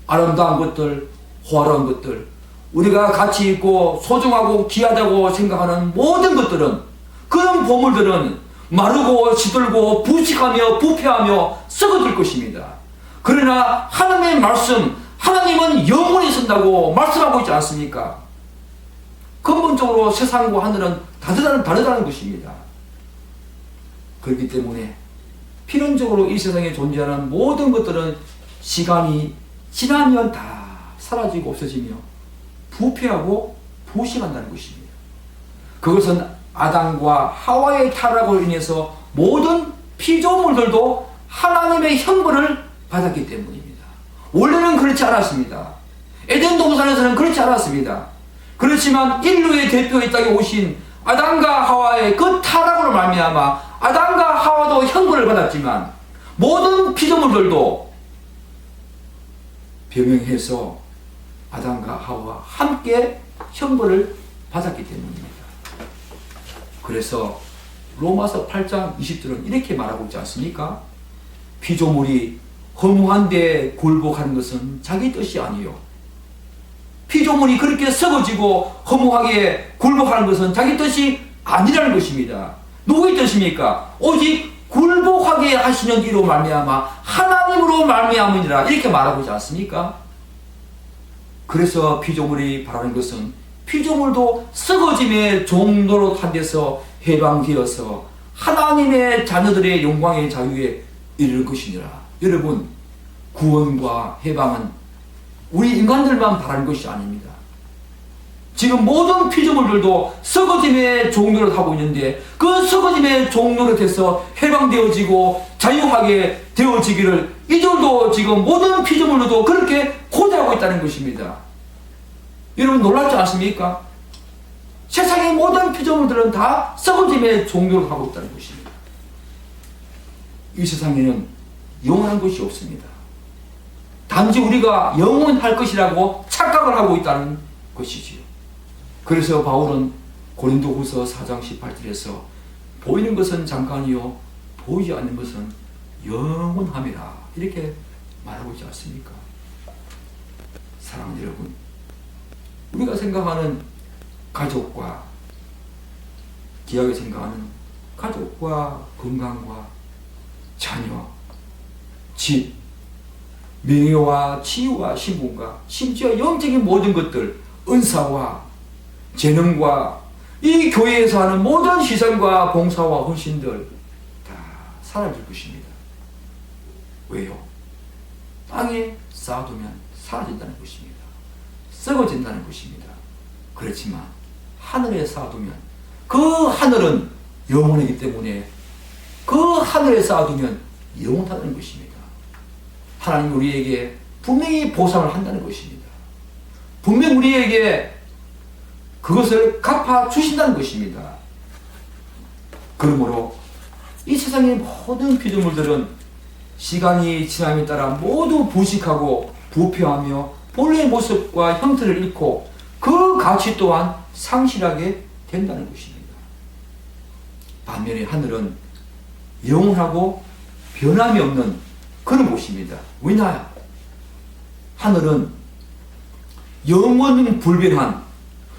아름다운 것들, 호화로운 것들, 우리가 가치 있고 소중하고 귀하다고 생각하는 모든 것들은, 그런 보물들은 마르고 시들고 부식하며 부패하며 썩어질 것입니다. 그러나 하나님의 말씀, 하나님은 영원히 선다고 말씀하고 있지 않습니까? 근본적으로 세상과 하늘은 다르다는 것입니다. 그렇기 때문에 필연적으로 이 세상에 존재하는 모든 것들은 시간이 지나면 다 사라지고 없어지며 부패하고 부식한다는 것입니다. 그것은 아담과 하와의 타락으로 인해서 모든 피조물들도 하나님의 형벌을 받았기 때문입니다. 원래는 그렇지 않았습니다. 에덴 동산에서는 그렇지 않았습니다. 그렇지만 인류의 대표의 땅에 오신 아담과 하와의 그 타락으로 말미암아 아담과 하와도 형벌을 받았지만 모든 피조물들도 병행해서 아담과 하와와 함께 형벌을 받았기 때문입니다. 그래서 로마서 8장 20절은 이렇게 말하고 있지 않습니까? 피조물이 허무한데 굴복하는 것은 자기 뜻이 아니요. 피조물이 그렇게 썩어지고 허무하게 굴복하는 것은 자기 뜻이 아니라는 것입니다. 누구의 뜻입니까? 오직 굴복하게 하시는 이로 말미암아 하나님으로 말미암으니라 이렇게 말하고 있지 않습니까? 그래서 피조물이 바라는 것은 피조물도 썩어짐의 종로로 탄 데서 해방되어서 하나님의 자녀들의 영광의 자유에 이를 것이니라. 여러분, 구원과 해방은 우리 인간들만 바라는 것이 아닙니다. 지금 모든 피조물들도 썩어짐의 종로를 하고 있는데 그 썩어짐의 종로로 돼서 해방되어지고 자유하게 되어지기를 이들도 지금 모든 피조물들도 그렇게 고대하고 있다는 것입니다. 여러분 놀랍지 않습니까? 세상의 모든 피조물들은 다 썩어짐의 종로를 하고 있다는 것입니다. 이 세상에는 영원한 것이 없습니다. 단지 우리가 영원할 것이라고 착각을 하고 있다는 것이지요. 그래서 바울은 고린도후서 4장 18절에서 보이는 것은 잠깐이요 보이지 않는 것은 영원함이라 이렇게 말하고 있지 않습니까? 사랑하는 여러분, 우리가 생각하는 가족과 귀하게 생각하는 가족과 건강과 자녀, 집, 명예와 치유와 신분과 심지어 영적인 모든 것들, 은사와 재능과 이 교회에서 하는 모든 희생과 봉사와 헌신들 다 사라질 것입니다. 왜요? 땅에 쌓아두면 사라진다는 것입니다. 썩어진다는 것입니다. 그렇지만 하늘에 쌓아두면 그 하늘은 영원하기 때문에 그 하늘에 쌓아두면 영원하다는 것입니다. 하나님 우리에게 분명히 보상을 한다는 것입니다. 분명 우리에게 그것을 갚아 주신다는 것입니다. 그러므로 이 세상의 모든 피조물들은 시간이 지남에 따라 모두 부식하고 부패하며 본래의 모습과 형태를 잃고 그 가치 또한 상실하게 된다는 것입니다. 반면에 하늘은 영원하고 변함이 없는 그런 곳입니다. 왜냐? 하늘은 영원 불변한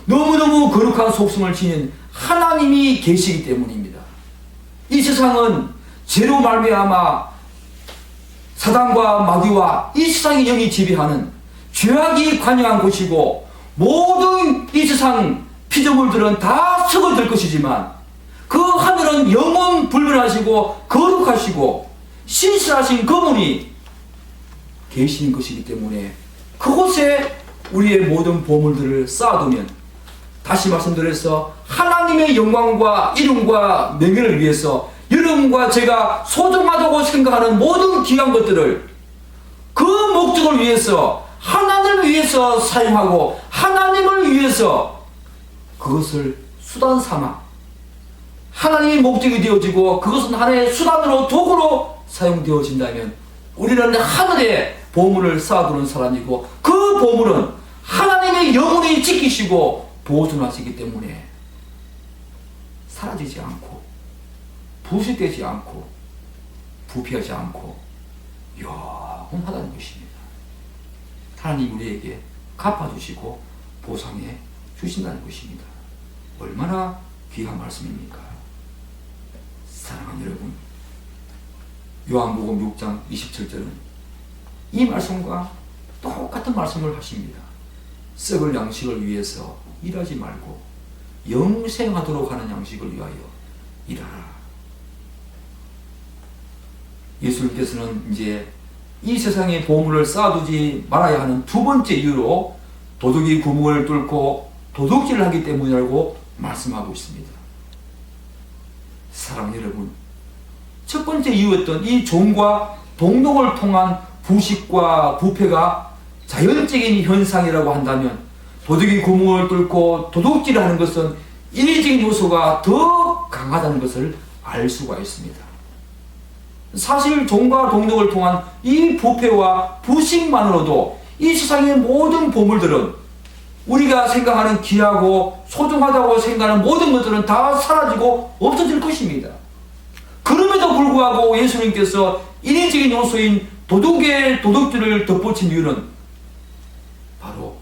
너무너무 거룩한 속성을 지닌 하나님이 계시기 때문입니다. 이 세상은 죄로 말미암아 사단과 마귀와 이 세상의 영이 지배하는 죄악이 관여한 곳이고 모든 이 세상 피조물들은 다 썩어질 것이지만 그 하늘은 영원 불변하시고 거룩하시고 신실하신 그분이 계시는 것이기 때문에 그곳에 우리의 모든 보물들을 쌓아두면 다시 말씀드려서 하나님의 영광과 이름과 명예를 위해서 여러분과 제가 소중하다고 생각하는 모든 귀한 것들을 그 목적을 위해서 하나님을 위해서 사용하고 하나님을 위해서 그것을 수단 삼아 하나님의 목적이 되어지고 그것은 하나의 수단으로 도구로 사용되어진다면 우리는 하늘에 보물을 쌓아두는 사람이고 그 보물은 하나님의 영원히 지키시고 보존하시기 때문에 사라지지 않고 부식되지 않고 부패하지 않고 영원하다는 것입니다. 하나님 우리에게 갚아주시고 보상해 주신다는 것입니다. 얼마나 귀한 말씀입니까? 사랑하는 여러분, 요한복음 6장 27절은 이 말씀과 똑같은 말씀을 하십니다. 썩을 양식을 위해서 일하지 말고 영생하도록 하는 양식을 위하여 일하라. 예수님께서는 이제 이 세상의 보물을 쌓아두지 말아야 하는 두 번째 이유로 도둑이 구멍을 뚫고 도둑질을 하기 때문이라고 말씀하고 있습니다. 사랑하는 여러분, 첫 번째 이유였던 이 종과 동독을 통한 부식과 부패가 자연적인 현상이라고 한다면, 도둑이 구멍을 뚫고 도둑질을 하는 것은 인위적인 요소가 더 강하다는 것을 알 수가 있습니다. 사실 종과 동독을 통한 이 부패와 부식만으로도 이 세상의 모든 보물들은, 우리가 생각하는 귀하고 소중하다고 생각하는 모든 것들은 다 사라지고 없어질 것입니다. 그럼에도 불구하고 예수님께서 인위적인 요소인 도둑질을 덧붙인 이유는 바로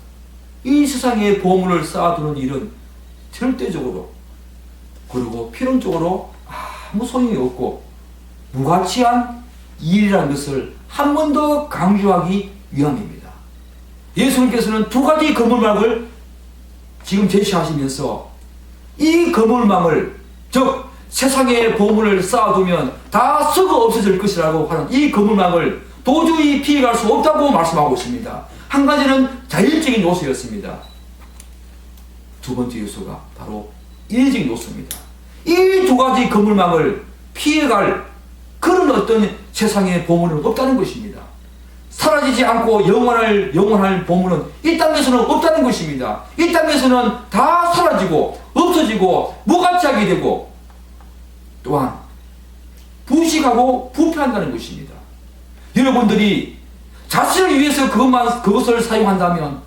이 세상의 보물을 쌓아두는 일은 절대적으로, 그리고 필연적으로 아무 소용이 없고 무가치한 일이라는 것을 한 번 더 강조하기 위함입니다. 예수님께서는 두 가지 거물망을 지금 제시하시면서, 이 거물망을, 즉 세상의 보물을 쌓아두면 다 썩어 없어질 것이라고 하는 이 거물망을 도저히 피해갈 수 없다고 말씀하고 있습니다. 한 가지는 자연적인 요소였습니다. 두 번째 요소가 바로 인위적인 요소입니다. 이 두 가지 거물망을 피해갈 그런 어떤 세상의 보물은 없다는 것입니다. 사라지지 않고 영원할 보물은 이 땅에서는 없다는 것입니다. 이 땅에서는 다 사라지고 없어지고 무가치하게 되고, 또한 부식하고 부패한다는 것입니다. 여러분들이 자신을 위해서 그것을 사용한다면,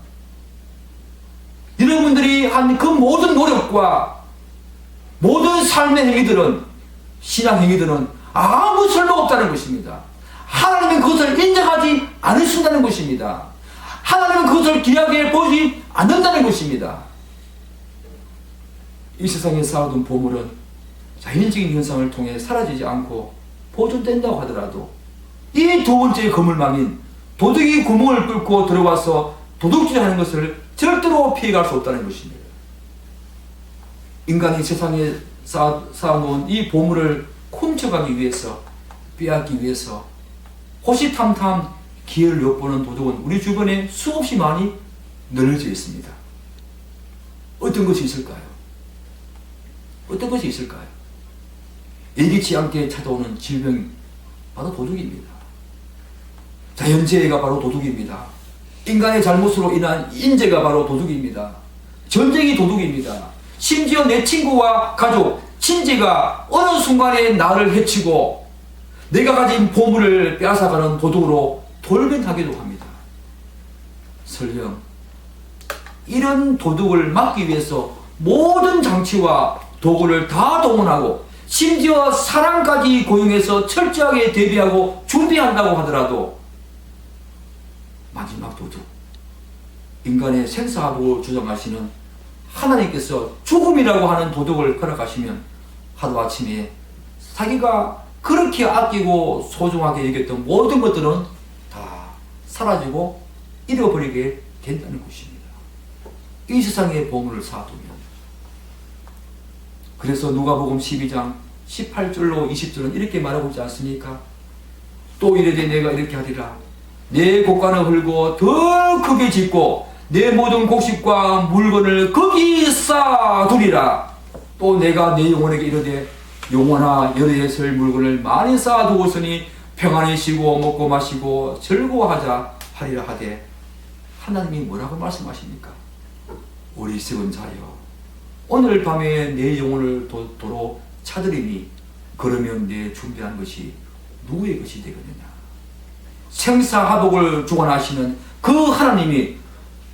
여러분들이 한 그 모든 노력과 모든 삶의 행위들은, 신앙 행위들은 아무 쓸모없다는 것입니다. 하나님은 그것을 인정하지 않으신다는 것입니다. 하나님은 그것을 귀하게 보지 않는다는 것입니다. 이 세상에 쌓아둔 보물은 자연적인 현상을 통해 사라지지 않고 보존된다고 하더라도, 이 두 번째 거물망인 도둑이 구멍을 뚫고 들어와서 도둑질하는 것을 절대로 피해갈 수 없다는 것입니다. 인간이 세상에 쌓아놓은 이 보물을 훔쳐가기 위해서, 빼앗기 위해서 호시탐탐 기회를 엿보는 도둑은 우리 주변에 수없이 많이 늘어져 있습니다. 어떤 것이 있을까요? 어떤 것이 있을까요? 예기치 않게 찾아오는 질병이 바로 도둑입니다. 자연재해가 바로 도둑입니다. 인간의 잘못으로 인한 인재가 바로 도둑입니다. 전쟁이 도둑입니다. 심지어 내 친구와 가족, 친지가 어느 순간에 나를 해치고 내가 가진 보물을 빼앗아가는 도둑으로 돌변하기도 합니다. 설령 이런 도둑을 막기 위해서 모든 장치와 도구를 다 동원하고 심지어 사람까지 고용해서 철저하게 대비하고 준비한다고 하더라도, 마지막 도둑, 인간의 생사하고 주장하시는 하나님께서 죽음이라고 하는 도둑을 허락하시면 하루아침에 자기가 그렇게 아끼고 소중하게 여겼던 모든 것들은 다 사라지고 잃어버리게 된다는 것입니다. 이 세상의 보물을 쌓아두면. 그래서 누가복음 12장 18절로 20절은 이렇게 말하고 있지 않습니까? 또 이르되 내가 이렇게 하리라. 내 곡간을 헐고 더 크게 짓고 내 모든 곡식과 물건을 거기 쌓아두리라. 또 내가 내 영혼에게 이르되 영혼아 열에 설 물건을 많이 쌓아두었으니 평안히 쉬고 먹고 마시고 즐거워하자 하리라 하되, 하나님이 뭐라고 말씀하십니까? 어리석은 자여, 오늘 밤에 내 영혼을 도로 찾으리니 그러면 내 준비한 것이 누구의 것이 되겠느냐. 생사화복을 주관하시는 그 하나님이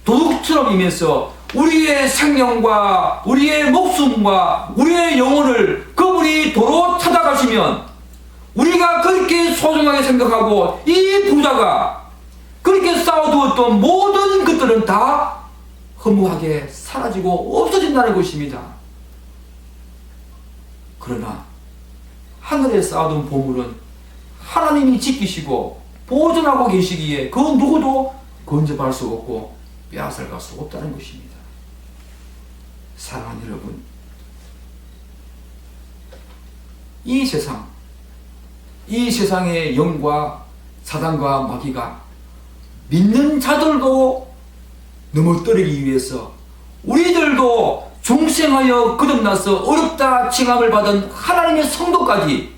도둑처럼 임해서 우리의 생명과 우리의 목숨과 우리의 영혼을 그분이 도로 찾아가시면, 우리가 그렇게 소중하게 생각하고 이 부자가 그렇게 쌓아두었던 모든 것들은 다 허무하게 사라지고 없어진다는 것입니다. 그러나 하늘에 쌓아둔 보물은 하나님이 지키시고 보존하고 계시기에 그 누구도 건져갈 수 없고 빼앗아갈 수 없다는 것입니다. 사랑하는 여러분, 이 세상 이 세상의 영과 사단과 마귀가 믿는 자들도 넘어뜨리기 위해서 우리들도 중생하여 거듭나서 어렵다 칭함을 받은 하나님의 성도까지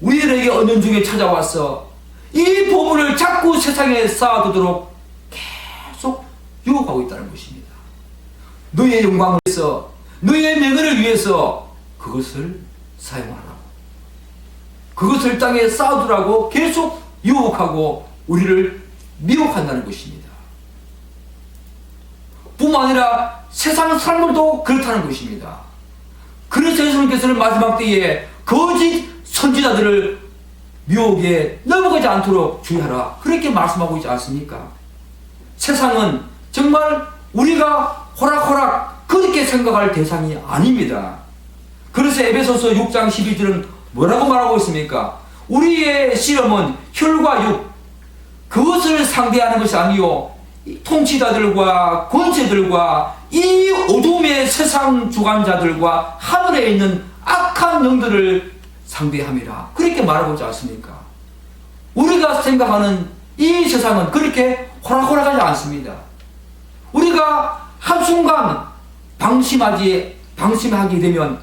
우리들에게 언연중에 찾아와서 이 보물을 자꾸 세상에 쌓아두도록 계속 유혹하고 있다는 것입니다. 너의 영광을 위해서, 너의 명예를 위해서 그것을 사용하라고, 그것을 땅에 쌓아두라고 계속 유혹하고 우리를 미혹한다는 것입니다. 뿐만 아니라 세상 사람들도 그렇다는 것입니다. 그래서 예수님께서는 마지막 때에 거짓 선지자들을 미혹에 넘어가지 않도록 주의하라, 그렇게 말씀하고 있지 않습니까? 세상은 정말 우리가 호락호락 그렇게 생각할 대상이 아닙니다. 그래서 에베소서 6장 12절은 뭐라고 말하고 있습니까? 우리의 씨름은 혈과 육, 그것을 상대하는 것이 아니요 통치자들과 권세들과 이 어둠의 세상 주관자들과 하늘에 있는 악한 영들을 상대함이라, 그렇게 말하고 있지 않습니까? 우리가 생각하는 이 세상은 그렇게 호락호락하지 않습니다. 우리가 한순간 방심하게 되면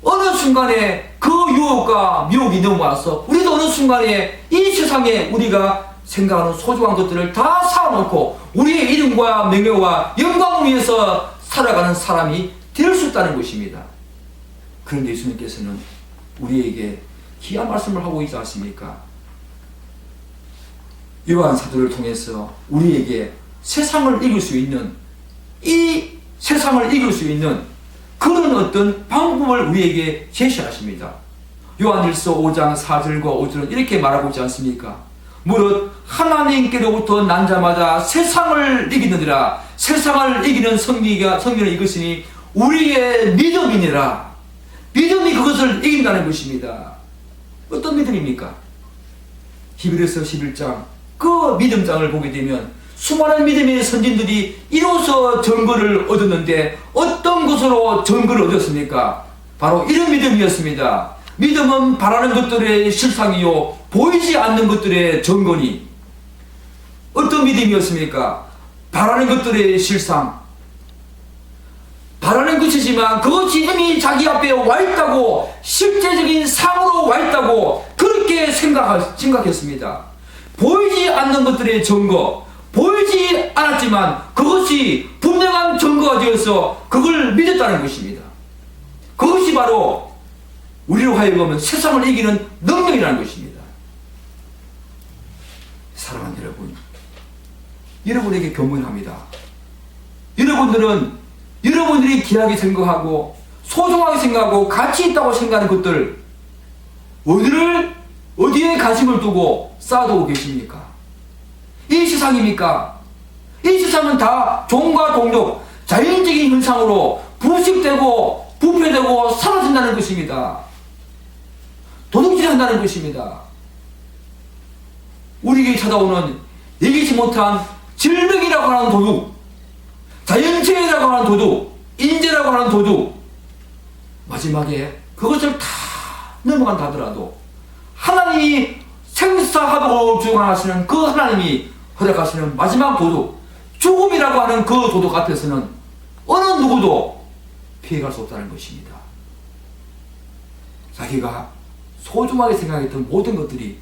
어느 순간에 그 유혹과 미혹이 넘어와서 우리도 어느 순간에 이 세상에 우리가 생각하는 소중한 것들을 다 쌓아놓고 우리의 이름과 명예와 영광을 위해서 살아가는 사람이 될 수 있다는 것입니다. 그런데 예수님께서는 우리에게 귀한 말씀을 하고 있지 않습니까? 요한 사도를 통해서 우리에게 세상을 이길 수 있는, 이 세상을 이길 수 있는 그런 어떤 방법을 우리에게 제시하십니다. 요한일서 5장 4절과 5절은 이렇게 말하고 있지 않습니까? 무릇 하나님께로부터 난 자마다 세상을 이기느니라. 세상을 이기는 성리는 이것이니 우리의 믿음이니라. 믿음이 그것을 이긴다는 것입니다. 어떤 믿음입니까? 히브리서 11장 그 믿음장을 보게 되면 수많은 믿음의 선진들이 이로써 증거를 얻었는데 어떤 것으로 증거를 얻었습니까? 바로 이런 믿음이었습니다. 믿음은 바라는 것들의 실상이요 보이지 않는 것들의 증거니. 어떤 믿음이었습니까? 바라는 것들의 실상, 바라는 것이지만 그것이 이미 자기 앞에 와 있다고, 실제적인 상으로 와 있다고 그렇게 생각했습니다. 보이지 않는 것들의 증거, 보이지 않았지만 그것이 분명한 증거가 되어서 그걸 믿었다는 것입니다. 그것이 바로 우리로 하여금 세상을 이기는 능력이라는 것입니다. 사랑하는 여러분, 여러분에게 교문합니다. 여러분들은 여러분들이 귀하게 생각하고 소중하게 생각하고 가치 있다고 생각하는 것들 어디에 관심을 두고 쌓아두고 계십니까? 이 세상입니까? 이 세상은 다 종과 동력, 자연적인 현상으로 부식되고 부패되고 사라진다는 것입니다. 도둑질한다는 것입니다. 우리에게 찾아오는 예기치 못한 질병이라고 하는 도둑, 자연재해라고 하는 도둑, 인재라고 하는 도둑, 마지막에 그것을 다 넘어간다 하더라도 하나님이 생사하도록 주관하시는 그 하나님이 허락하시는 마지막 도둑, 죽음이라고 하는 그 도둑 앞에서는 어느 누구도 피해갈 수 없다는 것입니다. 자기가 소중하게 생각했던 모든 것들이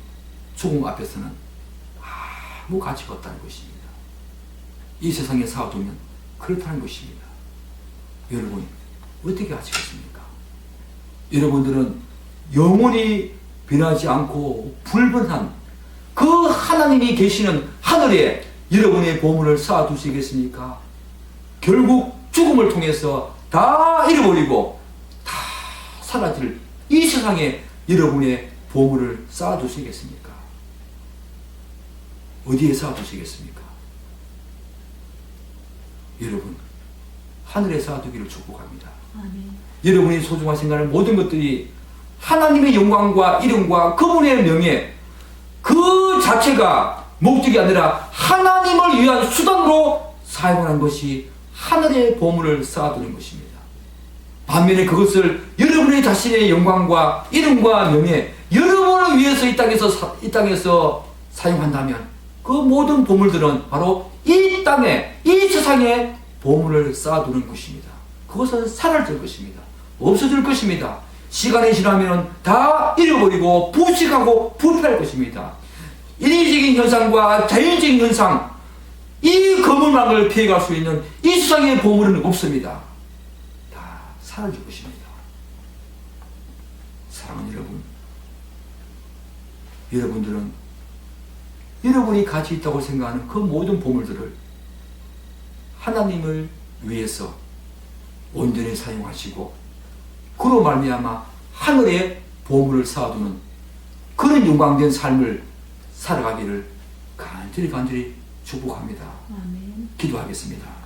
죽음 앞에서는 아무 가치가 없다는 것입니다. 이 세상에 살아두면 그렇다는 것입니다. 여러분, 어떻게 하시겠습니까? 여러분들은 영원히 변하지 않고 불변한 그 하나님이 계시는 하늘에 여러분의 보물을 쌓아두시겠습니까? 결국 죽음을 통해서 다 잃어버리고 다 사라질 이 세상에 여러분의 보물을 쌓아두시겠습니까? 어디에 쌓아두시겠습니까? 여러분, 하늘에 쌓아두기를 축복합니다. 아멘. 여러분이 소중한 생각하는 모든 것들이 하나님의 영광과 이름과 그분의 명예, 그 자체가 목적이 아니라 하나님을 위한 수단으로 사용하는 것이 하늘의 보물을 쌓아두는 것입니다. 반면에 그것을 여러분의 자신의 영광과 이름과 명예, 여러분을 위해서 이 땅에서 사용한다면 그 모든 보물들은 바로 이 땅에, 이 세상에 보물을 쌓아두는 것입니다. 그것은 사라질 것입니다. 없어질 것입니다. 시간이 지나면 다 잃어버리고 부식하고 부패할 것입니다. 인위적인 현상과 자연적인 현상, 이 거물망을 피해갈 수 있는 이 세상의 보물은 없습니다. 다 사라질 것입니다. 사랑하는 여러분, 여러분들은 여러분이 가치 있다고 생각하는 그 모든 보물들을 하나님을 위해서 온전히 사용하시고 그로 말미암아 하늘에 보물을 쌓아두는 그런 영광된 삶을 살아가기를 간절히 축복합니다. 아멘. 기도하겠습니다.